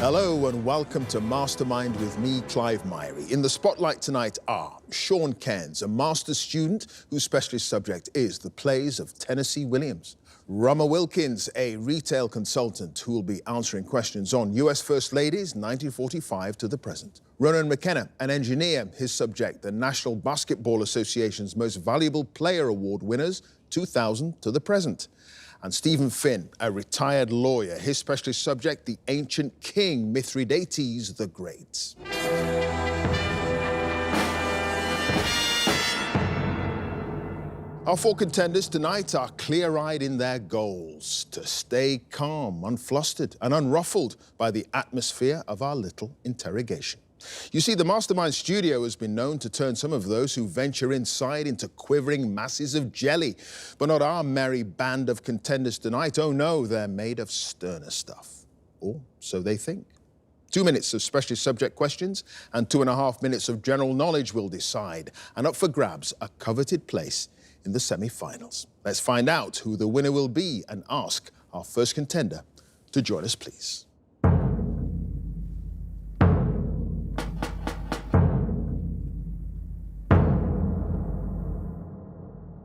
Hello and welcome to Mastermind with me, Clive Myrie. In the spotlight tonight are Sean Cairns, a master's student whose specialist subject is the plays of Tennessee Williams. Rama Wilkins, a retail consultant who will be answering questions on US First Ladies, 1945 to the present. Ronan McKenna, an engineer, his subject, the National Basketball Association's Most Valuable Player Award winners, 2000 to the present. And Stephen Finn, a retired lawyer, his specialist subject, the ancient king Mithridates the Great. Our four contenders tonight are clear-eyed in their goals to stay calm, unflustered and unruffled by the atmosphere of our little interrogation. You see, the Mastermind studio has been known to turn some of those who venture inside into quivering masses of jelly. But not our merry band of contenders tonight. Oh no, they're made of sterner stuff. Or so they think. 2 minutes of specialist subject questions and 2.5 minutes of general knowledge will decide. And up for grabs, a coveted place in the semi-finals. Let's find out who the winner will be and ask our first contender to join us, please.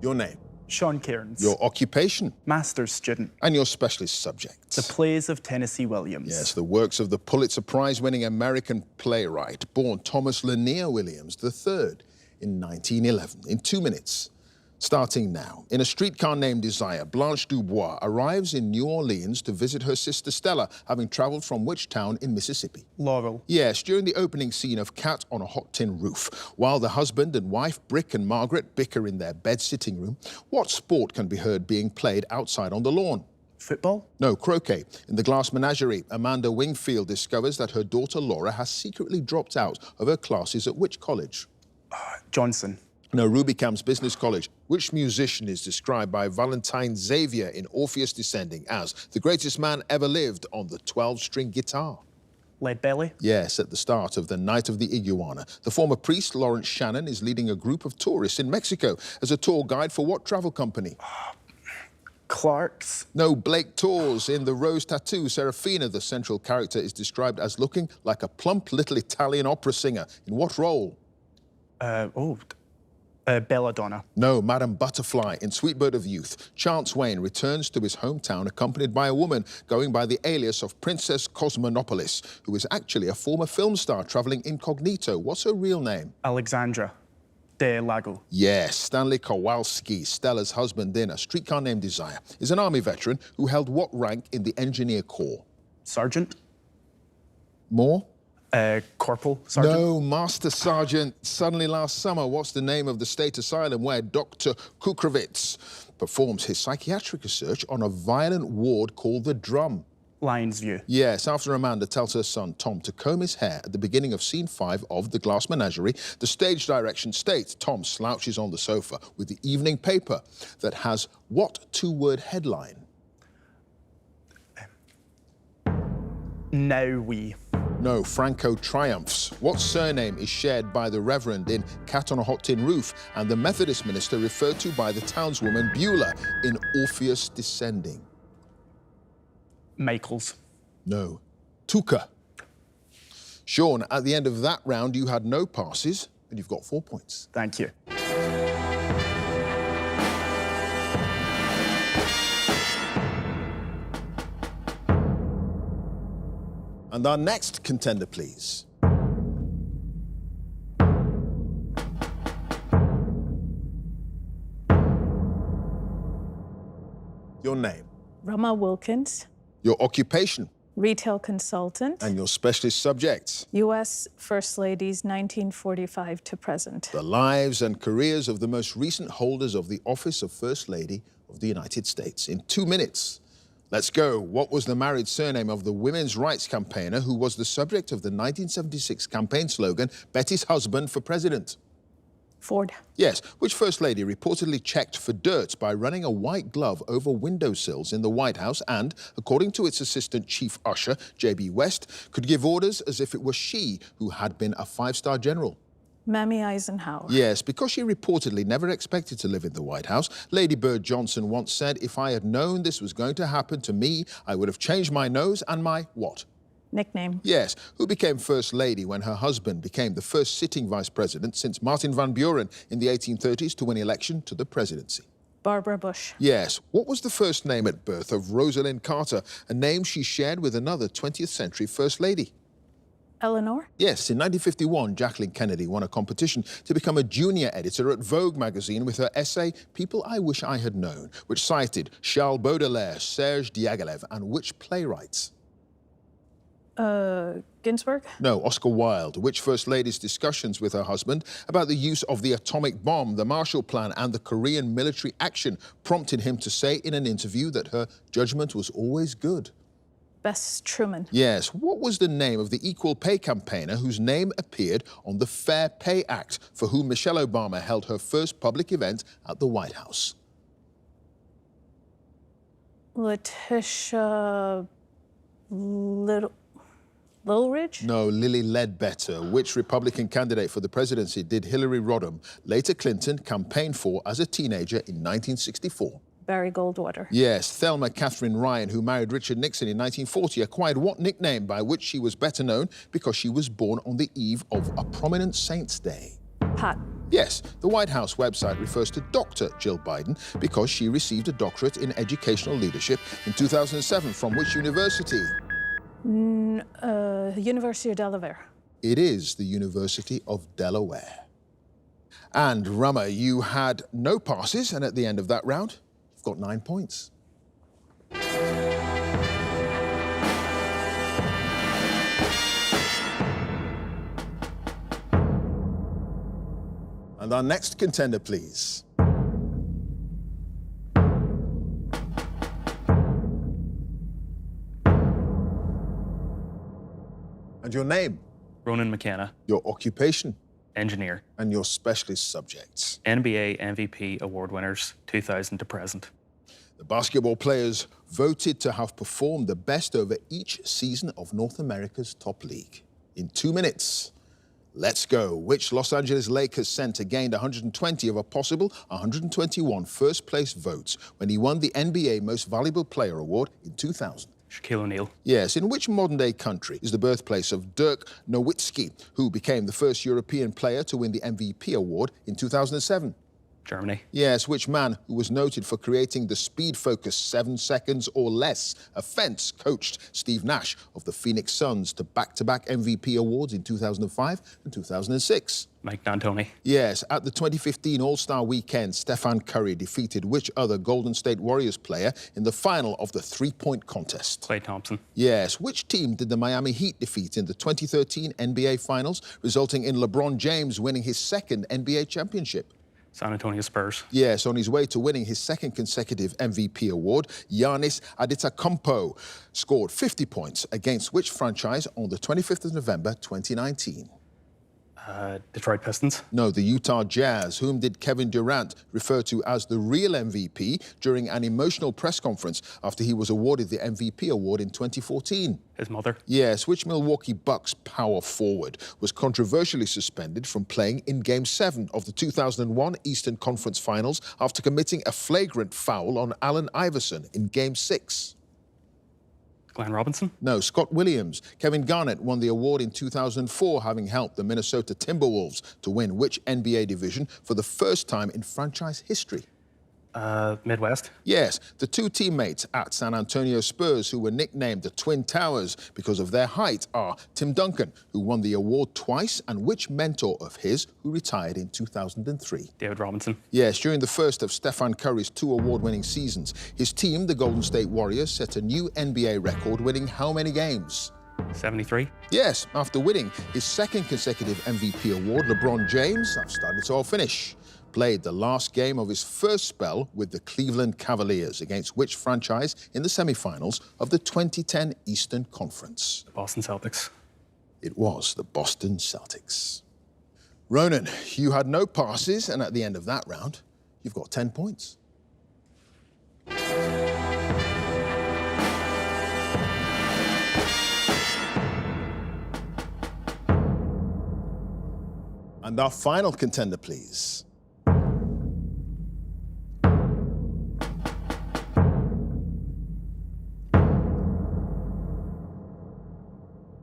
Your name? Sean Cairns. Your occupation? Master's student. And your specialist subjects? The plays of Tennessee Williams. Yes, the works of the Pulitzer Prize-winning American playwright, born Thomas Lanier Williams III in 1911. In 2 minutes, starting now. In a streetcar named Desire, Blanche Dubois arrives in New Orleans to visit her sister Stella, having traveled from which town in Mississippi? Laurel. Yes, during the opening scene of Cat on a Hot Tin Roof, while the husband and wife, Brick and Margaret, bicker in their bed-sitting room, what sport can be heard being played outside on the lawn? Football? No, croquet. In the Glass Menagerie, Amanda Wingfield discovers that her daughter Laura has secretly dropped out of her classes at which college? Johnson. No, Rubicam's Business College. Which musician is described by Valentine Xavier in Orpheus Descending as the greatest man ever lived on the 12-string guitar? Leadbelly? Yes, at the start of the Night of the Iguana. The former priest, Lawrence Shannon, is leading a group of tourists in Mexico as a tour guide for what travel company? Clark's? No, Blake Tours. In The Rose Tattoo, Serafina, the central character, is described as looking like a plump little Italian opera singer. In what role? Belladonna. No, Madame Butterfly. In Sweet Bird of Youth, Chance Wayne returns to his hometown accompanied by a woman going by the alias of Princess Cosmonopolis, who is actually a former film star traveling incognito. What's her real name? Alexandra de Lago. Yes, Stanley Kowalski, Stella's husband in A Streetcar Named Desire, is an army veteran who held what rank in the Engineer Corps? Sergeant? More? Corporal? Sergeant? No, Master Sergeant. Suddenly last summer, what's the name of the state asylum where Dr. Kukrovitz performs his psychiatric research on a violent ward called the Drum? Lion's View. Yes, after Amanda tells her son Tom to comb his hair at the beginning of scene 5 of The Glass Menagerie, the stage direction states Tom slouches on the sofa with the evening paper that has what two-word headline? Now we. No, Franco triumphs. What surname is shared by the Reverend in Cat on a Hot Tin Roof and the Methodist minister referred to by the townswoman Beulah in Orpheus Descending? Michaels. No, Tuca. Sean, at the end of that round, you had no passes, and you've got 4 points. Thank you. And our next contender, please. Your name? Rama Wilkins. Your occupation? Retail consultant. And your specialist subjects? US First Ladies, 1945 to present. The lives and careers of the most recent holders of the office of First Lady of the United States. In 2 minutes. Let's go. What was the married surname of the women's rights campaigner who was the subject of the 1976 campaign slogan, Betty's husband for president? Ford. Yes. Which First Lady reportedly checked for dirt by running a white glove over windowsills in the White House and, according to its assistant chief usher, J.B. West, could give orders as if it was she who had been a 5-star general? Mammy Eisenhower. Yes, because she reportedly never expected to live in the White House. Lady Bird Johnson once said, if I had known this was going to happen to me, I would have changed my nose and my what? Nickname. Yes, who became First Lady when her husband became the first sitting Vice President since Martin van Buren in the 1830s to win election to the presidency. Barbara Bush. Yes, what was the first name at birth of Rosalind Carter, a name she shared with another 20th century First Lady? Eleanor. Yes, in 1951, Jacqueline Kennedy won a competition to become a junior editor at Vogue magazine with her essay, People I Wish I Had Known, which cited Charles Baudelaire, Serge Diaghilev, and which playwrights? Ginsburg. No, Oscar Wilde, which First Lady's discussions with her husband about the use of the atomic bomb, the Marshall Plan, and the Korean military action prompted him to say in an interview that her judgment was always good. Bess Truman. Yes, what was the name of the equal pay campaigner whose name appeared on the Fair Pay Act, for whom Michelle Obama held her first public event at the White House? Letitia Lilridge? No, Lily Ledbetter. Which Republican candidate for the presidency did Hillary Rodham, later Clinton, campaign for as a teenager in 1964? Barry Goldwater. Yes, Thelma Catherine Ryan, who married Richard Nixon in 1940, acquired what nickname by which she was better known because she was born on the eve of a prominent saint's day? Pat. Yes, the White House website refers to Dr. Jill Biden because she received a doctorate in educational leadership in 2007 from which university? University of Delaware. It is the University of Delaware. And Rama, you had no passes, and at the end of that round, you've got 9 points. And our next contender, please. And your name? Ronan McKenna, Your occupation? engineer. And your specialist subjects? NBA MVP award winners, 2000 to present. The basketball players voted to have performed the best over each season of North America's top league. In 2 minutes, let's go. Which Los Angeles Lakers center gained 120 of a possible 121 first-place votes when he won the NBA Most Valuable Player Award in 2000? Shaquille O'Neal. Yes, in which modern-day country is the birthplace of Dirk Nowitzki, who became the first European player to win the MVP award in 2007? Germany. Yes, which man who was noted for creating the speed-focused 7 seconds or less offense coached Steve Nash of the Phoenix Suns to back-to-back MVP awards in 2005 and 2006? Mike D'Antoni. Yes, at the 2015 All-Star Weekend, Stephen Curry defeated which other Golden State Warriors player in the final of the three-point contest? Klay Thompson. Yes, which team did the Miami Heat defeat in the 2013 NBA Finals, resulting in LeBron James winning his second NBA championship? San Antonio Spurs. Yes, on his way to winning his second consecutive MVP award, Giannis Antetokounmpo scored 50 points against which franchise on the 25th of November 2019? Detroit Pistons. No, the Utah Jazz. Whom did Kevin Durant refer to as the real MVP during an emotional press conference after he was awarded the MVP award in 2014? His mother. Yes, which Milwaukee Bucks power forward was controversially suspended from playing in Game 7 of the 2001 Eastern Conference Finals after committing a flagrant foul on Allen Iverson in Game 6? Glenn Robinson. No, Scott Williams. Kevin Garnett won the award in 2004, having helped the Minnesota Timberwolves to win which NBA division for the first time in franchise history? Midwest. Yes, the two teammates at San Antonio Spurs who were nicknamed the Twin Towers because of their height are Tim Duncan, who won the award twice, and which mentor of his who retired in 2003? David Robinson. Yes, during the first of Stephen Curry's 2 award-winning seasons, his team, the Golden State Warriors, set a new NBA record, winning how many games? 73. Yes, after winning his second consecutive MVP award, LeBron James, I've started to all finish, played the last game of his first spell with the Cleveland Cavaliers against which franchise in the semifinals of the 2010 Eastern Conference? The Boston Celtics. It was the Boston Celtics. Ronan, you had no passes, and at the end of that round, you've got 10 points. And our final contender, please.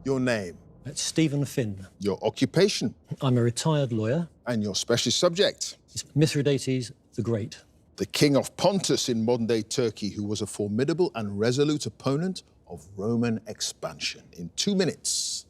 Your name? That's Stephen Finn. Your occupation? I'm a retired lawyer. And your specialist subject? It's Mithridates the Great. The king of Pontus in modern-day Turkey, who was a formidable and resolute opponent of Roman expansion. In 2 minutes,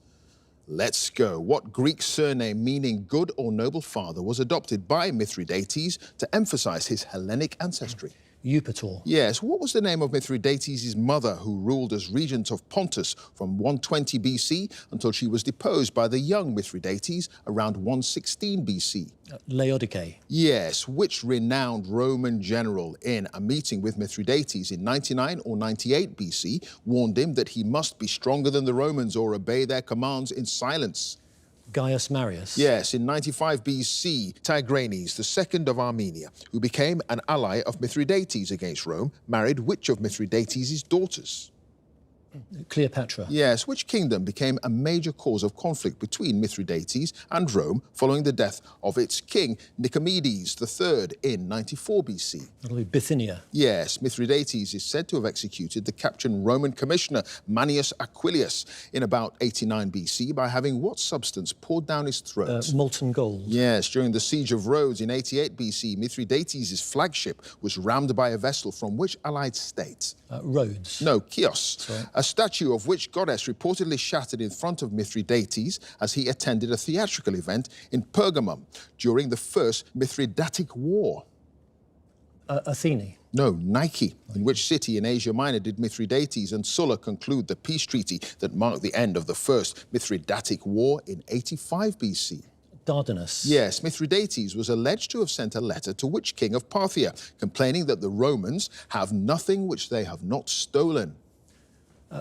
let's go. What Greek surname meaning good or noble father was adopted by Mithridates to emphasize his Hellenic ancestry? Eupator. Yes, what was the name of Mithridates' mother who ruled as regent of Pontus from 120 BC until she was deposed by the young Mithridates around 116 BC? Laodice. Yes, which renowned Roman general in a meeting with Mithridates in 99 or 98 BC warned him that he must be stronger than the Romans or obey their commands in silence? Gaius Marius. Yes, in 95 BC, Tigranes, the second of Armenia, who became an ally of Mithridates against Rome, married which of Mithridates' daughters? Cleopatra. Yes, which kingdom became a major cause of conflict between Mithridates and Rome following the death of its king Nicomedes III in 94 BC? That'll be Bithynia. Yes, Mithridates is said to have executed the captured Roman commissioner Manius Aquilius in about 89 BC by having what substance poured down his throat? Molten gold. Yes, during the siege of Rhodes in 88 BC, Mithridates' flagship was rammed by a vessel from which allied state? Rhodes. No, Chios. Sorry. A statue of which goddess reportedly shattered in front of Mithridates as he attended a theatrical event in Pergamum during the First Mithridatic War? Athene. No, Nike. In which city in Asia Minor did Mithridates and Sulla conclude the peace treaty that marked the end of the First Mithridatic War in 85 BC? Dardanus. Yes, Mithridates was alleged to have sent a letter to which king of Parthia, complaining that the Romans have nothing which they have not stolen?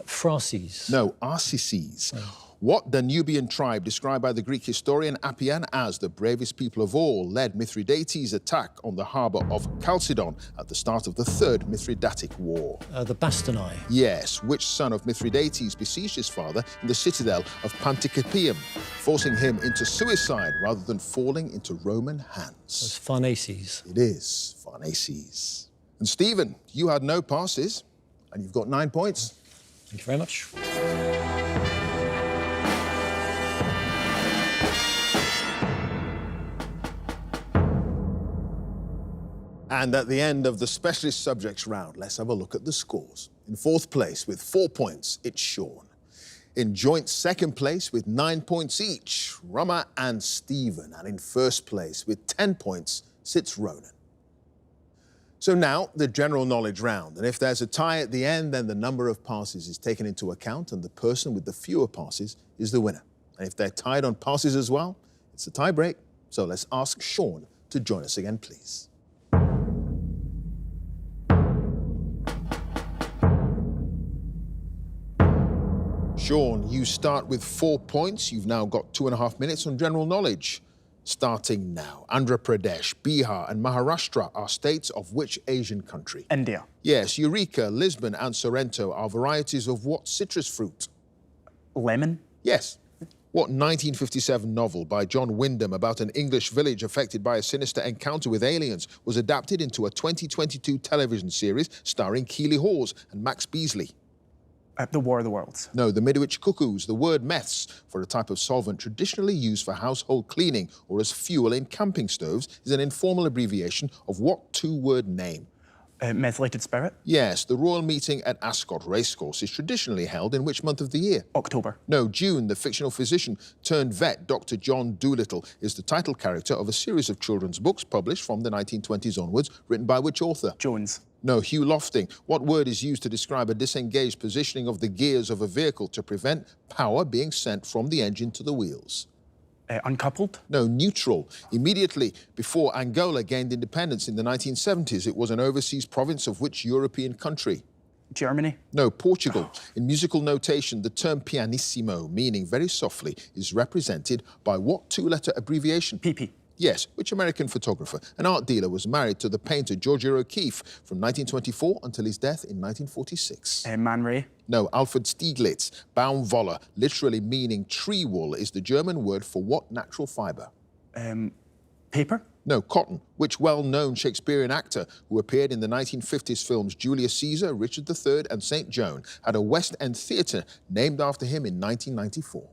Phrases. No, Arsaces. What Danubian tribe, described by the Greek historian Appian as the bravest people of all, led Mithridates' attack on the harbour of Chalcedon at the start of the Third Mithridatic War? The Bastarnae. Yes, which son of Mithridates besieged his father in the citadel of Panticapaeum, forcing him into suicide rather than falling into Roman hands? It's Pharnaces. It is Pharnaces. And Stephen, you had no passes, and you've got 9 points. Thank you very much. And at the end of the specialist subjects round, let's have a look at the scores. In fourth place with 4 points, it's Sean. In joint second place with 9 points each, Rama and Stephen. And in first place with 10 points sits Ronan. So now, the general knowledge round. And if there's a tie at the end, then the number of passes is taken into account and the person with the fewer passes is the winner. And if they're tied on passes as well, it's a tie break. So let's ask Sean to join us again, please. Sean, you start with 4 points. You've now got 2.5 minutes on general knowledge. Starting now. Andhra Pradesh, Bihar and Maharashtra are states of which Asian country? India. Yes, Eureka, Lisbon and Sorrento are varieties of what citrus fruit? Lemon. Yes. What 1957 novel by John Wyndham about an English village affected by a sinister encounter with aliens was adapted into a 2022 television series starring Keeley Hawes and Max Beasley? The War of the Worlds. No, the Midwich Cuckoos. The word meths for a type of solvent traditionally used for household cleaning or as fuel in camping stoves is an informal abbreviation of what two-word name? Methylated spirit. Yes, the royal meeting at Ascot Racecourse is traditionally held in which month of the year? October. No, June. The fictional physician turned vet, Dr. John Dolittle, is the title character of a series of children's books published from the 1920s onwards, written by which author? Jones. No, Hugh Lofting. What word is used to describe a disengaged positioning of the gears of a vehicle to prevent power being sent from the engine to the wheels? Uncoupled. No, neutral. Immediately before Angola gained independence in the 1970s, it was an overseas province of which European country? Germany. No, Portugal. In musical notation, the term pianissimo, meaning very softly, is represented by what two-letter abbreviation? PP. Yes, which American photographer and art dealer was married to the painter Georgia O'Keeffe from 1924 until his death in 1946? Man Ray. No, Alfred Stieglitz. Baumwolle, literally meaning tree wool, is the German word for what natural fibre? Paper? No, cotton. Which well-known Shakespearean actor who appeared in the 1950s films Julius Caesar, Richard III, and St. Joan had a West End theatre named after him in 1994?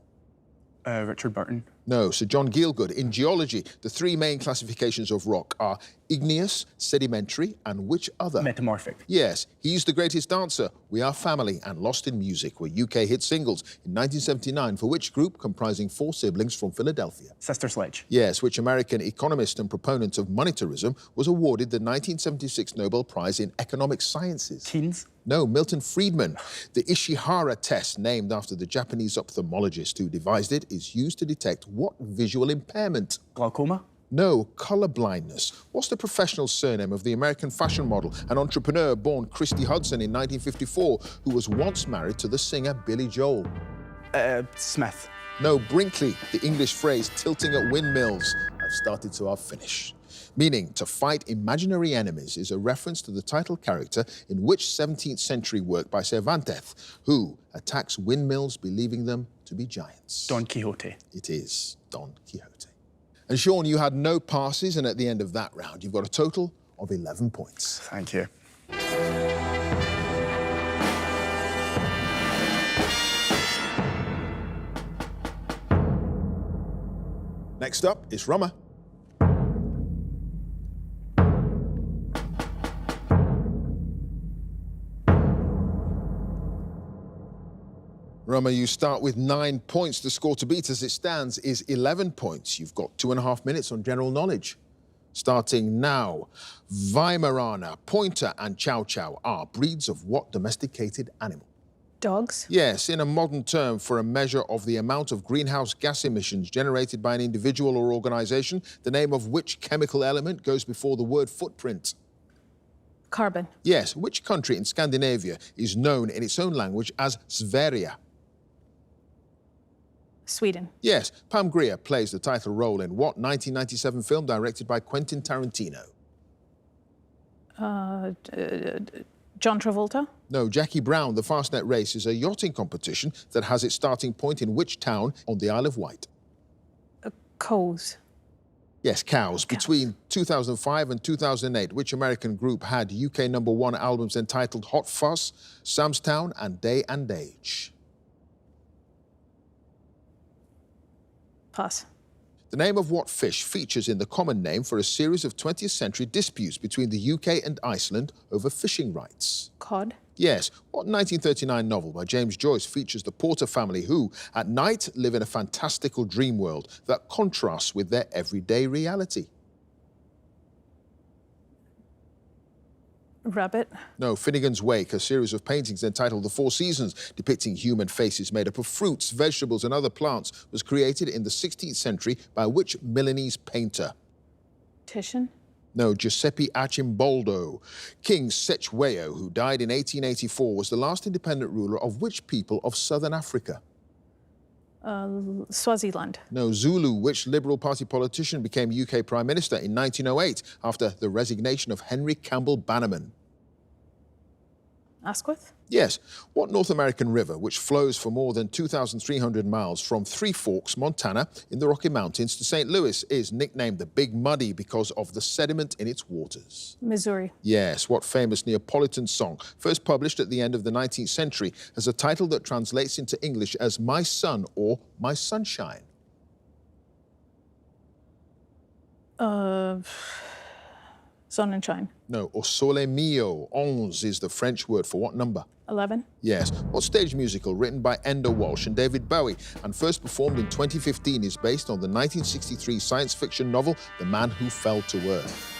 Richard Burton. No, Sir John Gielgud. In geology, the three main classifications of rock are igneous, sedimentary, and which other? Metamorphic. Yes, He's the Greatest Dancer, We Are Family, and Lost in Music were UK hit singles in 1979 for which group comprising four siblings from Philadelphia? Sister Sledge. Yes, which American economist and proponent of monetarism was awarded the 1976 Nobel Prize in Economic Sciences? Keynes. No, Milton Friedman. The Ishihara test, named after the Japanese ophthalmologist who devised it, is used to detect what visual impairment? Glaucoma. No, color blindness. What's the professional surname of the American fashion model and entrepreneur born Christy Hudson in 1954, who was once married to the singer Billy Joel? Smith. No, Brinkley. The English phrase tilting at windmills. I've started, so I'll finish. Meaning, to fight imaginary enemies is a reference to the title character in which 17th century work by Cervantes, who attacks windmills believing them to be giants. Don Quixote. It is Don Quixote. And Sean, you had no passes, and at the end of that round, you've got a total of 11 points. Thank you. Next up is Rummer. Rummer, you start with 9 points. The score to beat as it stands is 11 points. You've got 2.5 minutes on general knowledge. Starting now, Weimaraner, Pointer and Chow Chow are breeds of what domesticated animal? Dogs? Yes, in a modern term for a measure of the amount of greenhouse gas emissions generated by an individual or organization, the name of which chemical element goes before the word footprint? Carbon. Yes, which country in Scandinavia is known in its own language as Sverige? Sweden. Yes, Pam Grier plays the title role in what 1997 film directed by Quentin Tarantino? John Travolta? No, Jackie Brown. The Fastnet race is a yachting competition that has its starting point in which town on the Isle of Wight? Cows. Yes, Cows. Between 2005 and 2008, which American group had UK #1 albums entitled Hot Fuss, Sam's Town, and Day and Age? Pass. The name of what fish features in the common name for a series of 20th century disputes between the UK and Iceland over fishing rights? Cod. Yes. What 1939 novel by James Joyce features the Porter family who, at night, live in a fantastical dream world that contrasts with their everyday reality? Rabbit. No, Finnegan's Wake, a series of paintings entitled The Four Seasons, depicting human faces made up of fruits, vegetables and other plants, was created in the 16th century by which Milanese painter? Titian. No, Giuseppe Arcimboldo. King Sechweo, who died in 1884, was the last independent ruler of which people of southern Africa? Swaziland. No, Zulu. Which Liberal Party politician became UK Prime Minister in 1908 after the resignation of Henry Campbell Bannerman? Asquith. Yes. What North American river, which flows for more than 2,300 miles from Three Forks, Montana, in the Rocky Mountains to St. Louis, is nicknamed the Big Muddy because of the sediment in its waters? Missouri. Yes. What famous Neapolitan song, first published at the end of the 19th century, has a title that translates into English as My Sun or My Sunshine? Sonnenschein. No, O Sole Mio. 11 is the French word for what number? 11. Yes. What stage musical written by Enda Walsh and David Bowie and first performed in 2015 is based on the 1963 science fiction novel The Man Who Fell to Earth?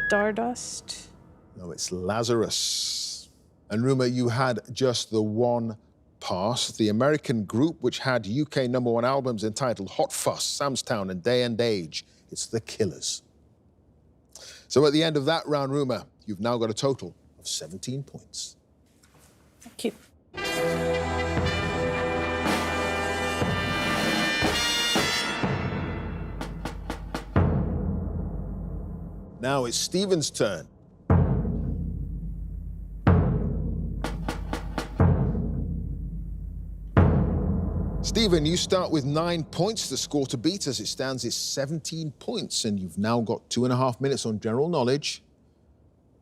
Stardust. No, it's Lazarus. And Rumour, you had just the one pass. The American group which had UK #1 albums entitled Hot Fuss, Sam's Town and Day and Age. It's The Killers. So at the end of that round, Rumour, you've now got a total of 17 points. Thank you. Now it's Stephen's turn. Stephen, you start with 9 points. The score to beat as it stands is 17 points, and you've now got 2.5 minutes on general knowledge.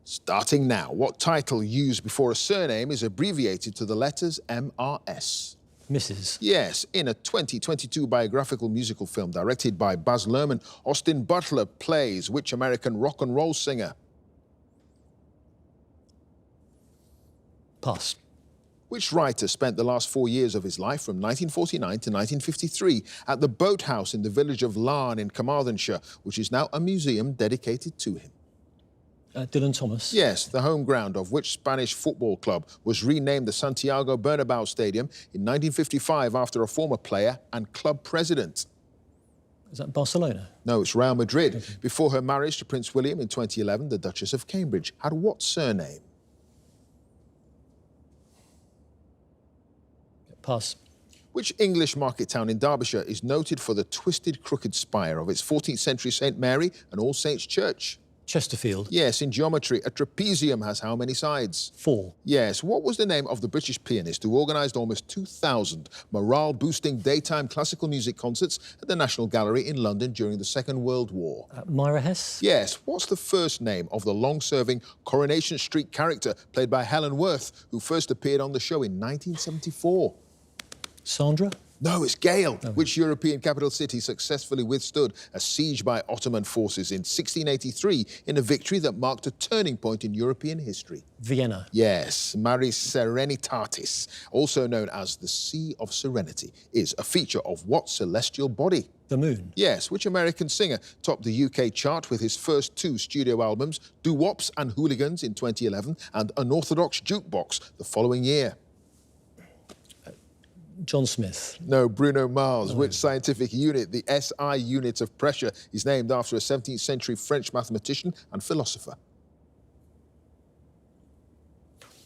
Starting now, what title used before a surname is abbreviated to the letters MRS? Mrs. Yes, in a 2022 biographical musical film directed by Baz Luhrmann, Austin Butler plays which American rock and roll singer? Pass. Which writer spent the last 4 years of his life from 1949 to 1953 at the boathouse in the village of Larne in Carmarthenshire, which is now a museum dedicated to him? Dylan Thomas. Yes, the home ground of which Spanish football club was renamed the Santiago Bernabéu Stadium in 1955 after a former player and club president? Is that Barcelona? No, it's Real Madrid. Before her marriage to Prince William in 2011, the Duchess of Cambridge had what surname? Pass. Which English market town in Derbyshire is noted for the twisted, crooked spire of its 14th century St Mary and All Saints Church? Chesterfield. Yes, in geometry, a trapezium has how many sides? 4. Yes, what was the name of the British pianist who organised almost 2,000 morale-boosting daytime classical music concerts at the National Gallery in London during the Second World War? Myra Hess. Yes, what's the first name of the long-serving Coronation Street character played by Helen Worth, who first appeared on the show in 1974? Sandra. No, it's Gale. Which European capital city successfully withstood a siege by Ottoman forces in 1683 in a victory that marked a turning point in European history? Vienna. Yes, Mare Serenitatis, also known as the Sea of Serenity, is a feature of what celestial body? The moon. Yes, which American singer topped the UK chart with his first 2 studio albums, Doo-Wops and Hooligans in 2011 and Unorthodox Jukebox the following year? John Smith. No, Bruno Mars. Which scientific unit, the SI unit of pressure, is named after a 17th century French mathematician and philosopher?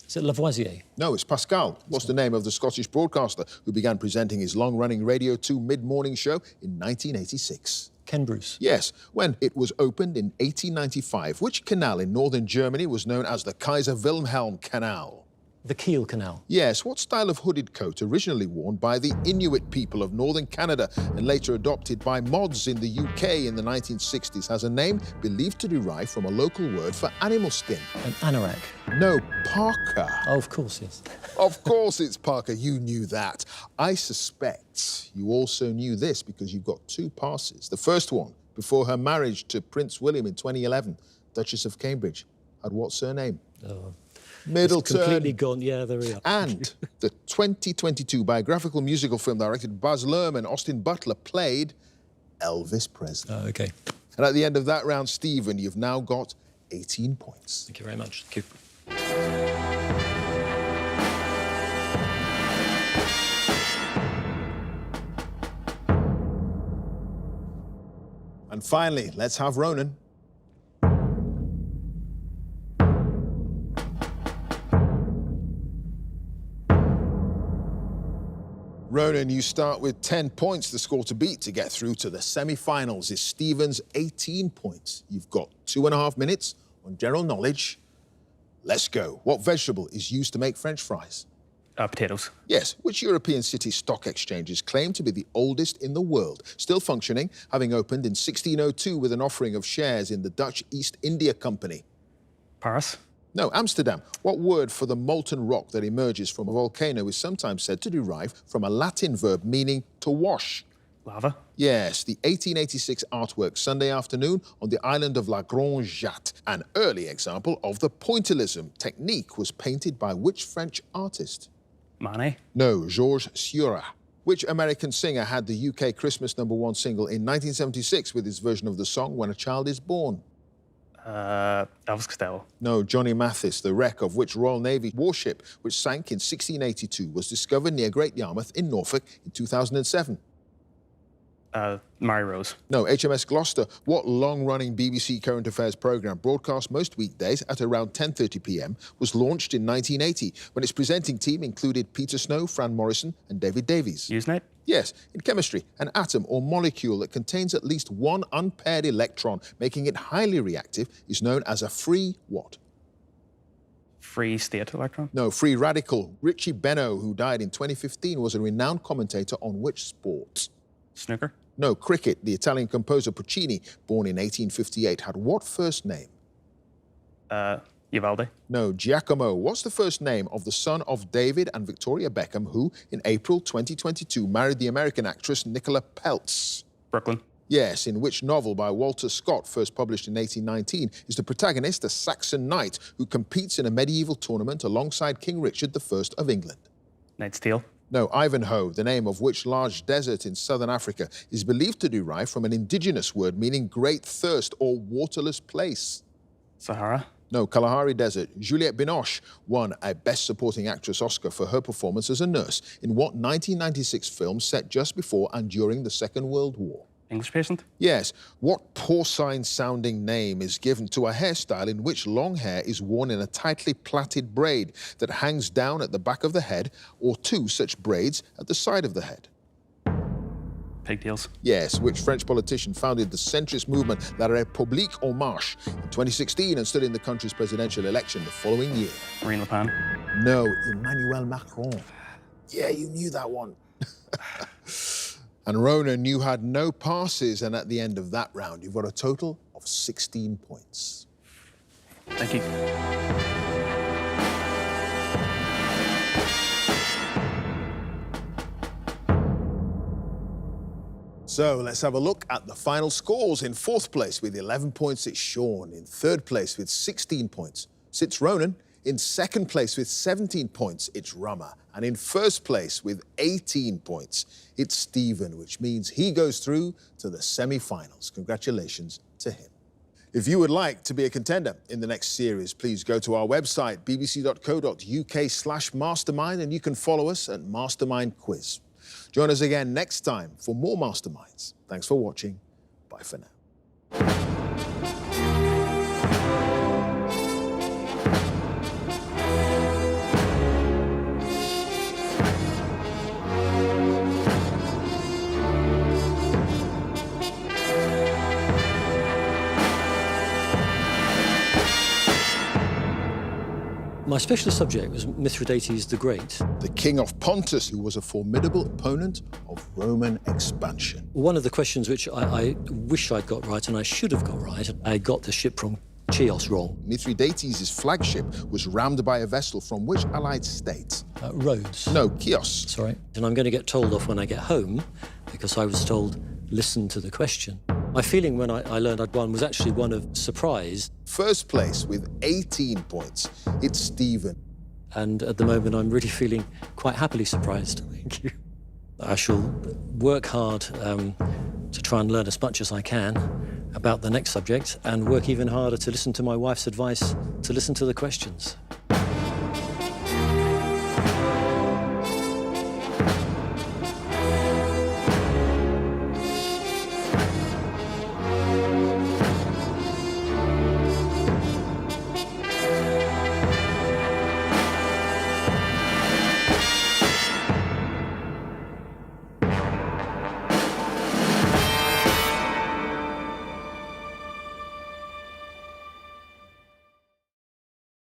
Is it Lavoisier? No, it's Pascal. What's the name of the Scottish broadcaster who began presenting his long-running Radio 2 mid-morning show in 1986? Ken Bruce. Yes, when it was opened in 1895, which canal in northern Germany was known as the Kaiser Wilhelm Canal? The Kiel Canal. Yes, what style of hooded coat originally worn by the Inuit people of northern Canada and later adopted by mods in the UK in the 1960s has a name believed to derive from a local word for animal skin? An anorak. No, parka. Oh, of course, yes. Of course it's parka, you knew that. I suspect you also knew this because you've got 2 passes. The first one, before her marriage to Prince William in 2011, Duchess of Cambridge, had what surname? Middleton. It's completely gone. Yeah, there we are. And the 2022 biographical musical film directed by Baz Luhrmann, Austin Butler, played Elvis Presley. Oh, OK. And at the end of that round, Stephen, you've now got 18 points. Thank you very much. Thank you. And finally, let's have Ronan. Ronan, you start with 10 points, the score to beat to get through to the semi-finals is Stephen's 18 points. You've got 2.5 minutes on general knowledge. Let's go. What vegetable is used to make French fries? Potatoes. Yes. Which European city stock exchange is claimed to be the oldest in the world, still functioning, having opened in 1602 with an offering of shares in the Dutch East India Company? Paris. No, Amsterdam. What word for the molten rock that emerges from a volcano is sometimes said to derive from a Latin verb meaning to wash? Lava. Yes, the 1886 artwork Sunday Afternoon on the island of La Grande Jatte, an early example of the pointillism technique, was painted by which French artist? Manet. No, Georges Seurat. Which American singer had the UK Christmas #1 single in 1976 with his version of the song When a Child is Born? Elvis Costello. No, Johnny Mathis. The wreck of which Royal Navy warship, which sank in 1682, was discovered near Great Yarmouth in Norfolk in 2007? Mary Rose. No, HMS Gloucester. What long-running BBC current affairs programme, broadcast most weekdays at around 10:30 p.m, was launched in 1980 when its presenting team included Peter Snow, Fran Morrison and David Davies? Usenet. Yes, in chemistry, an atom or molecule that contains at least one unpaired electron, making it highly reactive, is known as a free what? Free state electron? No, free radical. Richie Benno, who died in 2015, was a renowned commentator on which sport? Snooker? No, cricket. The Italian composer Puccini, born in 1858, had what first name? Uvalde? No, Giacomo. What's the first name of the son of David and Victoria Beckham, who, in April 2022, married the American actress Nicola Peltz? Brooklyn? Yes, in which novel by Walter Scott, first published in 1819, is the protagonist a Saxon knight who competes in a medieval tournament alongside King Richard I of England? Knight's Tale? No, Ivanhoe, the name of which large desert in southern Africa is believed to derive from an indigenous word meaning great thirst or waterless place. Sahara? No, Kalahari Desert. Juliette Binoche won a Best Supporting Actress Oscar for her performance as a nurse in what 1996 film set just before and during the Second World War? English Patient? Yes. What porcine-sounding name is given to a hairstyle in which long hair is worn in a tightly plaited braid that hangs down at the back of the head, or two such braids at the side of the head? Pigtails? Yes. Which French politician founded the centrist movement La République En Marche in 2016 and stood in the country's presidential election the following year? Marine Le Pen? No, Emmanuel Macron. Yeah, you knew that one. And Ronan, you had no passes, and at the end of that round, you've got a total of 16 points. Thank you. So let's have a look at the final scores. In fourth place with 11 points, it's Sean. In third place with 16 points, sits Ronan. In second place with 17 points, it's Rama. And in first place with 18 points, it's Stephen, which means he goes through to the semi-finals. Congratulations to him. If you would like to be a contender in the next series, please go to our website, bbc.co.uk/mastermind, and you can follow us at Mastermind Quiz. Join us again next time for more Masterminds. Thanks for watching. Bye for now. My specialist subject was Mithridates the Great. The king of Pontus, who was a formidable opponent of Roman expansion. One of the questions which I wish I'd got right, and I should have got right, I got the ship from Chios wrong. Mithridates' flagship was rammed by a vessel from which allied state? Rhodes. No, Chios. Sorry. And I'm going to get told off when I get home because I was told, listen to the question. My feeling when I learned I'd won was actually one of surprise. First place with 18 points, it's Stephen. And at the moment, I'm really feeling quite happily surprised. Thank you. I shall work hard to try and learn as much as I can about the next subject and work even harder to listen to my wife's advice to listen to the questions.